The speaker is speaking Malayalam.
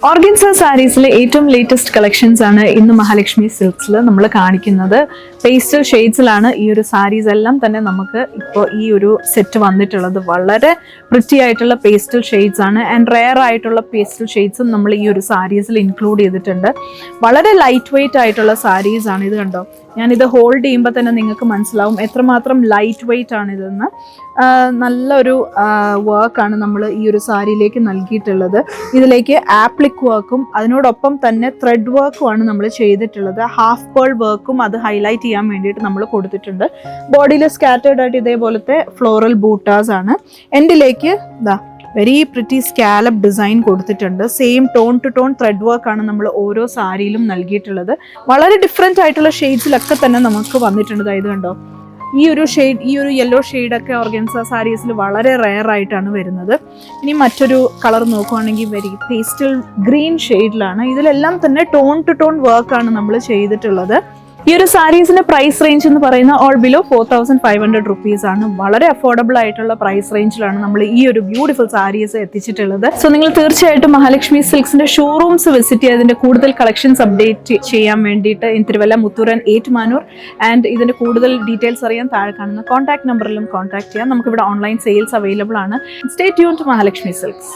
ഓർഗൻസ സാരീസിലെ ഏറ്റവും ലേറ്റസ്റ്റ് കളക്ഷൻസ് ആണ് ഇന്ന് മഹാലക്ഷ്മി സിൽക്സിൽ നമ്മൾ കാണിക്കുന്നത്. പേസ്റ്റൽ ഷെയ്ഡ്സിലാണ് ഈ ഒരു സാരീസ് എല്ലാം തന്നെ നമുക്ക് ഇപ്പോൾ ഈ ഒരു സെറ്റ് വന്നിട്ടുള്ളത്. വളരെ പ്രിറ്റി ആയിട്ടുള്ള പേസ്റ്റൽ ഷെയ്ഡ്സ് ആണ് ആൻഡ് റെയർ ആയിട്ടുള്ള പേസ്റ്റൽ ഷെയ്ഡ്സും നമ്മൾ ഈ ഒരു സാരീസിൽ ഇൻക്ലൂഡ് ചെയ്തിട്ടുണ്ട്. വളരെ ലൈറ്റ് വെയ്റ്റ് ആയിട്ടുള്ള സാരീസ് ആണ്. ഇത് കണ്ടോ, ഞാനിത് ഹോൾഡ് ചെയ്യുമ്പോൾ തന്നെ നിങ്ങൾക്ക് മനസ്സിലാവും എത്രമാത്രം ലൈറ്റ് വെയ്റ്റ് ആണ് ഇതെന്ന്. നല്ലൊരു വർക്കാണ് നമ്മൾ ഈ ഒരു സാരിയിലേക്ക് നൽകിയിട്ടുള്ളത്. ഇതിലേക്ക് ആപ്ലിക് വർക്കും അതിനോടൊപ്പം തന്നെ ത്രെഡ് വർക്കുമാണ് നമ്മൾ ചെയ്തിട്ടുള്ളത്. ഹാഫ് പേൾ വർക്കും അത് ഹൈലൈറ്റ് ചെയ്യാൻ വേണ്ടിയിട്ട് നമ്മൾ കൊടുത്തിട്ടുണ്ട്. ബോഡിയിൽ സ്കാറ്റേർഡ് ആയിട്ട് ഇതേപോലത്തെ ഫ്ലോറൽ ബൂട്ടാസ് ആണ്. എൻഡിലേക്ക് ഇതാ വെരി പ്രിറ്റി സ്കാലപ്പ് ഡിസൈൻ കൊടുത്തിട്ടുണ്ട്. Same tone to tone thread വർക്കാണ് നമ്മൾ ഓരോ സാരിയിലും നൽകിയിട്ടുള്ളത്. വളരെ ഡിഫറെൻ്റ് ആയിട്ടുള്ള ഷെയ്ഡ്സിലൊക്കെ തന്നെ നമുക്ക് വന്നിട്ടുണ്ട്. ഇത് കണ്ടോ, ഈ ഒരു യെല്ലോ ഷെയ്ഡൊക്കെ ഓർഗൻസ സാരീസിൽ വളരെ റെയർ ആയിട്ടാണ് വരുന്നത്. ഇനി മറ്റൊരു കളർ നോക്കുവാണെങ്കിൽ വെരി പേസ്റ്റൽ ഗ്രീൻ ഷെയ്ഡിലാണ്. ഇതിലെല്ലാം തന്നെ ടോൺ ടു ടോൺ വർക്കാണ് നമ്മൾ ചെയ്തിട്ടുള്ളത്. ഈ ഒരു സാരീസിന്റെ പ്രൈസ് റേഞ്ച് എന്ന് പറയുന്ന ഓൾ ബിലോ 4500 റുപ്പീസ് ആണ്. വളരെ അഫോർഡബിൾ ആയിട്ടുള്ള പ്രൈസ് റേഞ്ചിലാണ് നമ്മൾ ഈ ഒരു ബ്യൂട്ടിഫുൾ സാരീസ് എത്തിച്ചിട്ടുള്ളത്. സോ നിങ്ങൾ തീർച്ചയായിട്ടും മഹാലക്ഷ്മി സിൽക്സിന്റെ ഷോറൂംസ് വിസിറ്റ് ചെയ്തതിന്റെ കൂടുതൽ കളക്ഷൻസ് അപ്ഡേറ്റ് ചെയ്യാൻ വേണ്ടിയിട്ട് തിരുവല്ല, മുത്തൂർ, ഏറ്റുമാനൂർ ആൻഡ് ഇതിന്റെ കൂടുതൽ ഡീറ്റെയിൽസ് അറിയാൻ താഴെ കാണുന്ന കോൺടാക്ട് നമ്പറിലും കോൺടാക്ട് ചെയ്യാം. നമുക്കിവിടെ ഓൺലൈൻ സെയിൽസ് അവൈലബിൾ ആണ്. Stay tune to Mahalakshmi silks.